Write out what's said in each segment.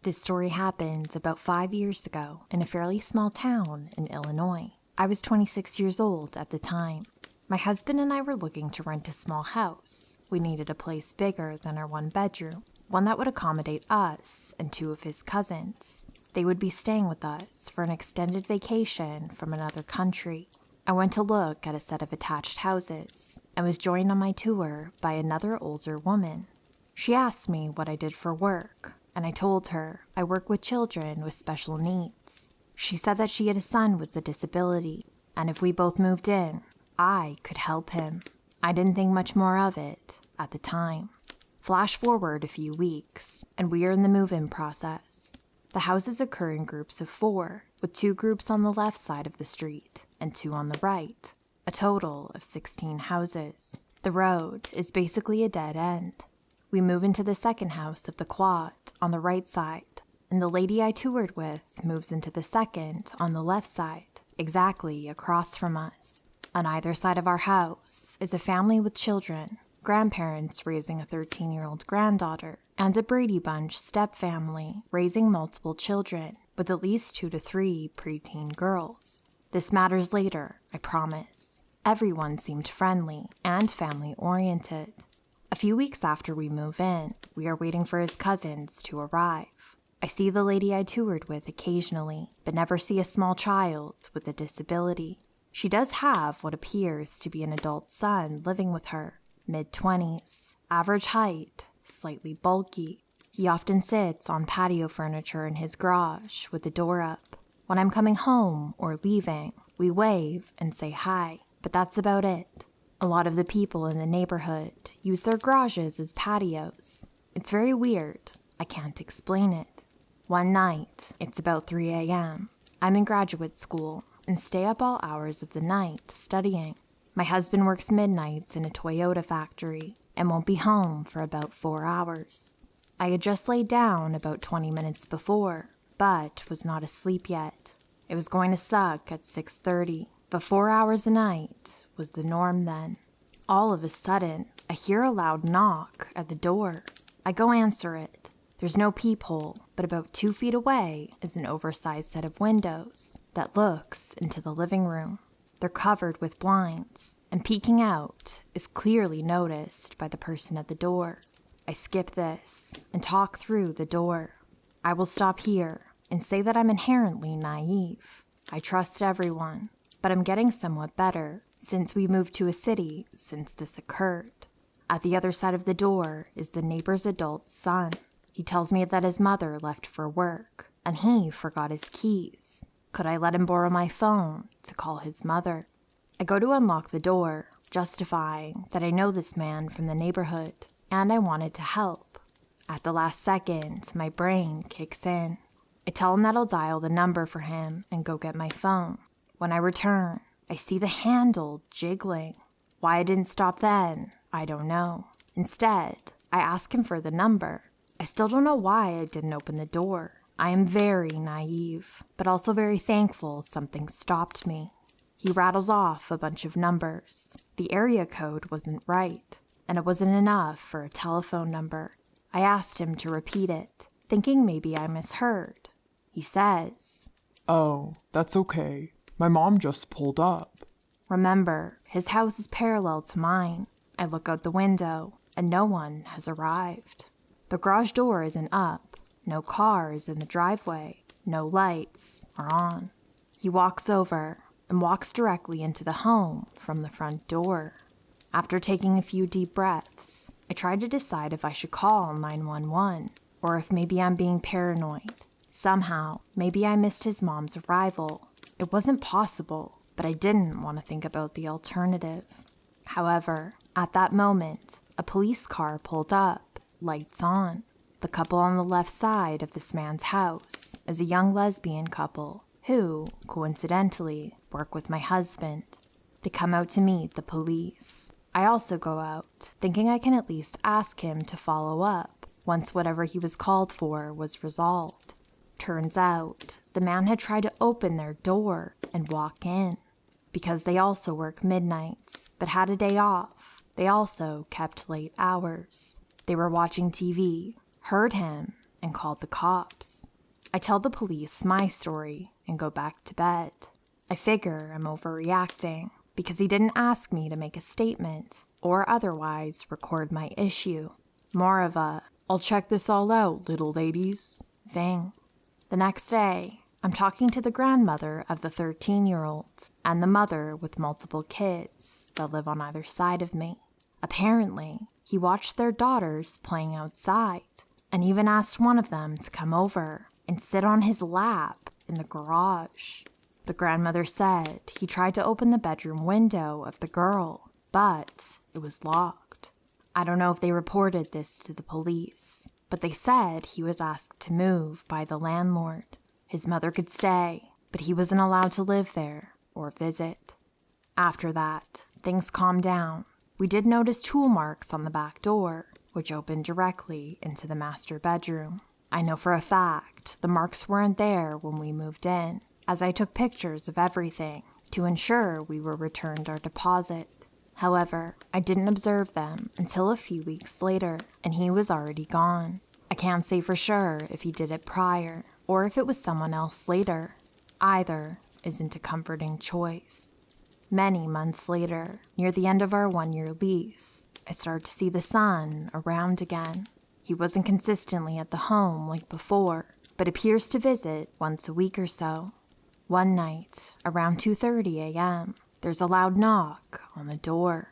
This story happened about 5 years ago in a fairly small town in Illinois. I was 26 years old at the time. My husband and I were looking to rent a small house. We needed a place bigger than our one bedroom, one that would accommodate us and two of his cousins. They would be staying with us for an extended vacation from another country. I went to look at a set of attached houses and was joined on my tour by another older woman. She asked me what I did for work, and I told her I work with children with special needs. She said that she had a son with a disability, and if we both moved in, I could help him. I didn't think much more of it at the time. Flash forward a few weeks, and we are in the move-in process. The houses occur in groups of 4, with 2 groups on the left side of the street and 2 on the right, a total of 16 houses. The road is basically a dead end. We move into the second house of the quad on the right side, and the lady I toured with moves into the second on the left side, exactly across from us. On either side of our house is a family with children, grandparents raising a 13-year-old granddaughter, and a Brady Bunch step-family raising multiple children, with at least 2 to 3 preteen girls. This matters later, I promise. Everyone seemed friendly and family-oriented. A few weeks after we move in, we are waiting for his cousins to arrive. I see the lady I toured with occasionally, but never see a small child with a disability. She does have what appears to be an adult son living with her, mid-20s, average height, slightly bulky. He often sits on patio furniture in his garage with the door up. When I'm coming home or leaving, we wave and say hi, but that's about it. A lot of the people in the neighborhood use their garages as patios. It's very weird. I can't explain it. One night, it's about 3 a.m. I'm in graduate school and stay up all hours of the night studying. My husband works midnights in a Toyota factory and won't be home for about 4 hours. I had just laid down about 20 minutes before, but was not asleep yet. It was going to suck at 6:30. But 4 hours a night was the norm then. All of a sudden, I hear a loud knock at the door. I go answer it. There's no peephole, but about 2 feet away is an oversized set of windows that looks into the living room. They're covered with blinds, and peeking out is clearly noticed by the person at the door. I skip this and talk through the door. I will stop here and say that I'm inherently naive. I trust everyone. But I'm getting somewhat better since we moved to a city since this occurred. At the other side of the door is the neighbor's adult son. He tells me that his mother left for work, and he forgot his keys. Could I let him borrow my phone to call his mother? I go to unlock the door, justifying that I know this man from the neighborhood, and I wanted to help. At the last second, my brain kicks in. I tell him that I'll dial the number for him and go get my phone. When I return, I see the handle jiggling. Why I didn't stop then, I don't know. Instead, I ask him for the number. I still don't know why I didn't open the door. I am very naive, but also very thankful something stopped me. He rattles off a bunch of numbers. The area code wasn't right, and it wasn't enough for a telephone number. I asked him to repeat it, thinking maybe I misheard. He says, "Oh, that's okay. My mom just pulled up." Remember, his house is parallel to mine. I look out the window, and no one has arrived. The garage door isn't up. No car is in the driveway. No lights are on. He walks over and walks directly into the home from the front door. After taking a few deep breaths, I try to decide if I should call 911 or if maybe I'm being paranoid. Somehow, maybe I missed his mom's arrival. It wasn't possible, but I didn't want to think about the alternative. However, at that moment, a police car pulled up, lights on. The couple on the left side of this man's house is a young lesbian couple who, coincidentally, work with my husband. They come out to meet the police. I also go out, thinking I can at least ask him to follow up once whatever he was called for was resolved. Turns out, the man had tried to open their door and walk in. Because they also work midnights, but had a day off, they also kept late hours. They were watching TV, heard him, and called the cops. I tell the police my story and go back to bed. I figure I'm overreacting because he didn't ask me to make a statement or otherwise record my issue. More of a, "I'll check this all out, little ladies," thing. The next day, I'm talking to the grandmother of the 13-year-old and the mother with multiple kids that live on either side of me. Apparently, he watched their daughters playing outside and even asked one of them to come over and sit on his lap in the garage. The grandmother said he tried to open the bedroom window of the girl, but it was locked. I don't know if they reported this to the police, but they said he was asked to move by the landlord. His mother could stay, but he wasn't allowed to live there or visit. After that, things calmed down. We did notice tool marks on the back door, which opened directly into the master bedroom. I know for a fact the marks weren't there when we moved in, as I took pictures of everything to ensure we were returned our deposit. However, I didn't observe them until a few weeks later, and he was already gone. I can't say for sure if he did it prior or if it was someone else later. Either isn't a comforting choice. Many months later, near the end of our 1-year lease, I started to see the son around again. He wasn't consistently at the home like before, but appears to visit once a week or so. One night, around 2:30 a.m., there's a loud knock on the door.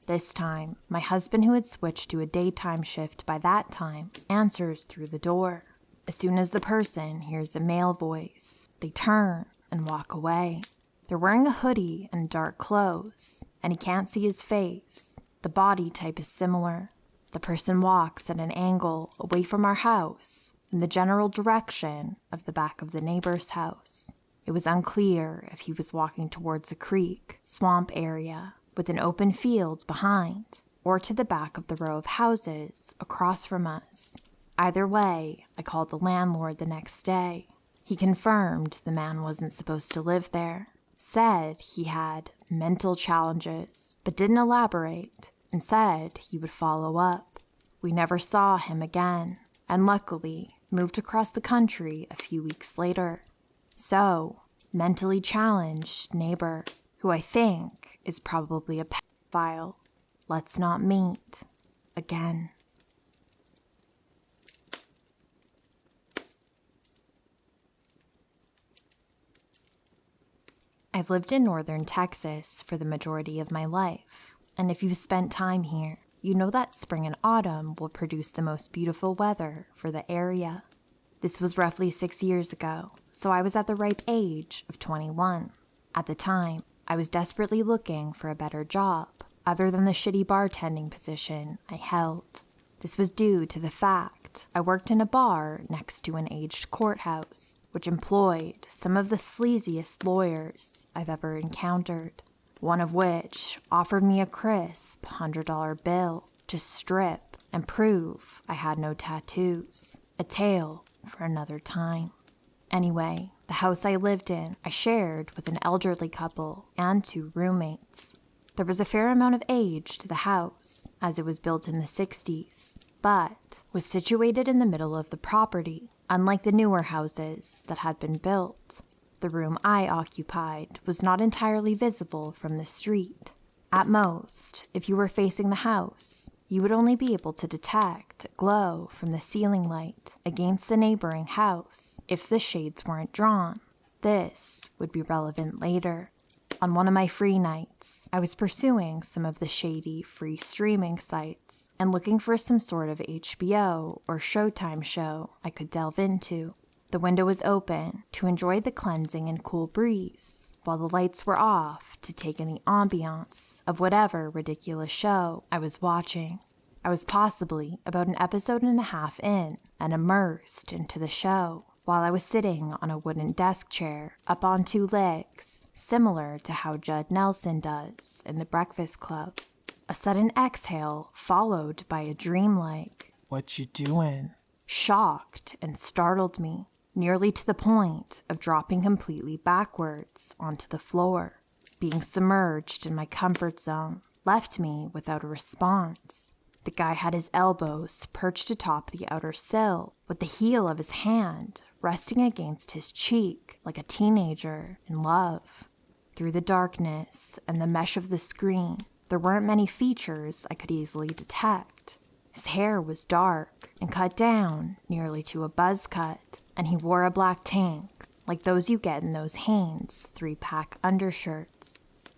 This time, my husband, who had switched to a daytime shift by that time, answers through the door. As soon as the person hears a male voice, they turn and walk away. They're wearing a hoodie and dark clothes, and he can't see his face. The body type is similar. The person walks at an angle away from our house in the general direction of the back of the neighbor's house. It was unclear if he was walking towards a creek, swamp area with an open field behind, or to the back of the row of houses across from us. Either way, I called the landlord the next day. He confirmed the man wasn't supposed to live there, said he had mental challenges, but didn't elaborate, and said he would follow up. We never saw him again, and luckily moved across the country a few weeks later. So, mentally challenged neighbor, who I think is probably a pedophile, let's not meet again. I've lived in northern Texas for the majority of my life, and if you've spent time here, you know that spring and autumn will produce the most beautiful weather for the area. This was roughly 6 years ago, so I was at the ripe age of 21. At the time, I was desperately looking for a better job, other than the shitty bartending position I held. This was due to the fact I worked in a bar next to an aged courthouse, which employed some of the sleaziest lawyers I've ever encountered, one of which offered me a crisp $100 bill to strip and prove I had no tattoos, a tale for another time. Anyway, the house I lived in, I shared with an elderly couple and 2 roommates. There was a fair amount of age to the house, as it was built in the 60s, but was situated in the middle of the property, unlike the newer houses that had been built. The room I occupied was not entirely visible from the street. At most, if you were facing the house, you would only be able to detect a glow from the ceiling light against the neighboring house if the shades weren't drawn. This would be relevant later. On one of my free nights, I was pursuing some of the shady free streaming sites and looking for some sort of HBO or Showtime show I could delve into. The window was open to enjoy the cleansing and cool breeze, while the lights were off to take in the ambiance of whatever ridiculous show I was watching. I was possibly about an episode and a half in and immersed into the show, while I was sitting on a wooden desk chair up on 2 legs, similar to how Judd Nelson does in The Breakfast Club. A sudden exhale followed by a dreamlike, "What you doing?" shocked and startled me, nearly to the point of dropping completely backwards onto the floor. Being submerged in my comfort zone left me without a response. The guy had his elbows perched atop the outer sill, with the heel of his hand resting against his cheek like a teenager in love. Through the darkness and the mesh of the screen, there weren't many features I could easily detect. His hair was dark and cut down nearly to a buzz cut, and he wore a black tank, like those you get in those Hanes 3-pack undershirts.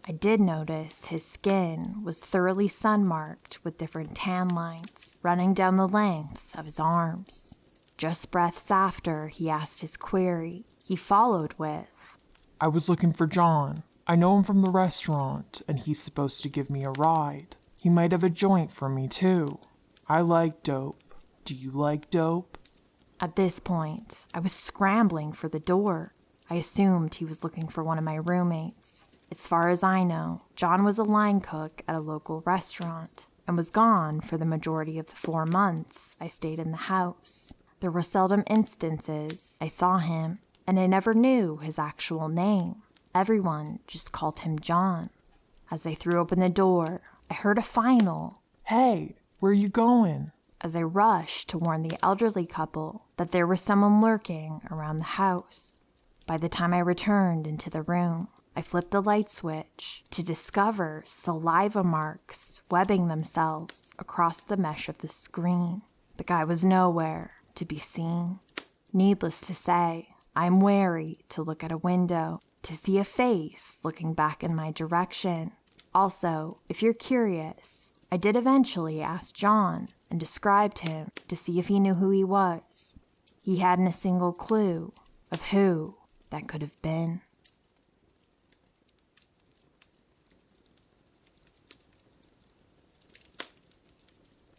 I did notice his skin was thoroughly sun-marked with different tan lines running down the lengths of his arms. Just breaths after he asked his query, he followed with, I was looking for John. I know him from the restaurant, and he's supposed to give me a ride. He might have a joint for me, too. I like dope. Do you like dope? At this point, I was scrambling for the door. I assumed he was looking for one of my roommates. As far as I know, John was a line cook at a local restaurant and was gone for the majority of the 4 months I stayed in the house. There were seldom instances I saw him, and I never knew his actual name. Everyone just called him John. As I threw open the door, I heard a final, Hey, where you going? as I rushed to warn the elderly couple that there was someone lurking around the house. By the time I returned into the room, I flipped the light switch to discover saliva marks webbing themselves across the mesh of the screen. The guy was nowhere to be seen. Needless to say, I'm wary to look at a window to see a face looking back in my direction. Also, if you're curious, I did eventually ask John and described him to see if he knew who he was. He hadn't a single clue of who that could have been.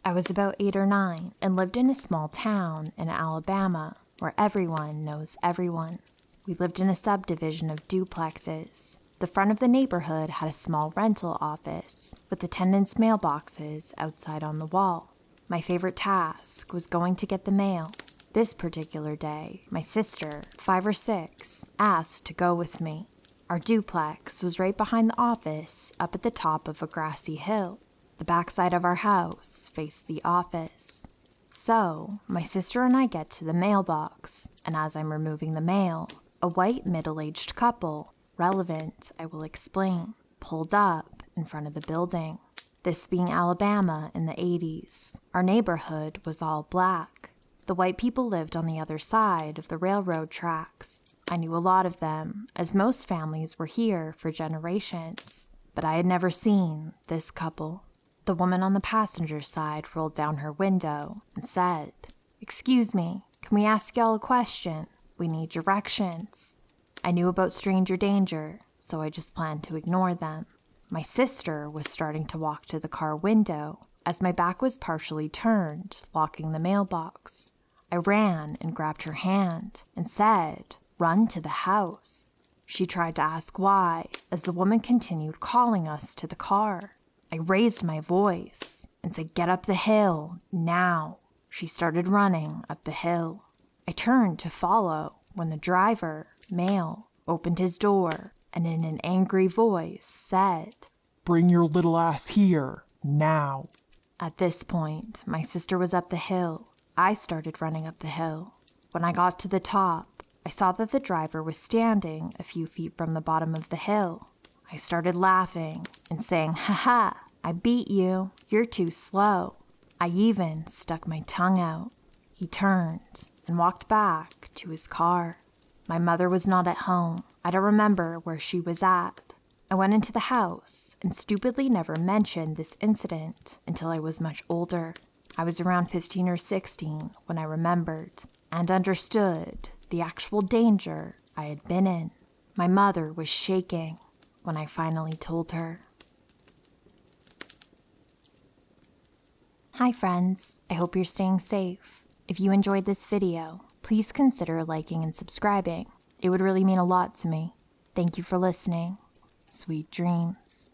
I was about 8 or 9 and lived in a small town in Alabama where everyone knows everyone. We lived in a subdivision of duplexes. The front of the neighborhood had a small rental office with attendants' mailboxes outside on the wall. My favorite task was going to get the mail. This particular day, my sister, 5 or 6, asked to go with me. Our duplex was right behind the office up at the top of a grassy hill. The backside of our house faced the office. So, my sister and I get to the mailbox, and as I'm removing the mail, a white middle-aged couple, relevant, I will explain, pulled up in front of the building. This being Alabama in the 80s, our neighborhood was all black. The white people lived on the other side of the railroad tracks. I knew a lot of them, as most families were here for generations, but I had never seen this couple. The woman on the passenger side rolled down her window and said, "Excuse me, can we ask y'all a question? We need directions." I knew about stranger danger, so I just planned to ignore them. My sister was starting to walk to the car window as my back was partially turned, locking the mailbox. I ran and grabbed her hand and said, "Run to the house." She tried to ask why, as the woman continued calling us to the car. I raised my voice and said, "Get up the hill, now." She started running up the hill. I turned to follow when the driver, male, opened his door and in an angry voice said, Bring your little ass here, now. At this point, my sister was up the hill. I started running up the hill. When I got to the top, I saw that the driver was standing a few feet from the bottom of the hill. I started laughing and saying, "Ha ha, I beat you. You're too slow." I even stuck my tongue out. He turned and walked back to his car. My mother was not at home. I don't remember where she was at. I went into the house and stupidly never mentioned this incident until I was much older. I was around 15 or 16 when I remembered and understood the actual danger I had been in. My mother was shaking when I finally told her. Hi friends, I hope you're staying safe. If you enjoyed this video, please consider liking and subscribing. It would really mean a lot to me. Thank you for listening. Sweet dreams.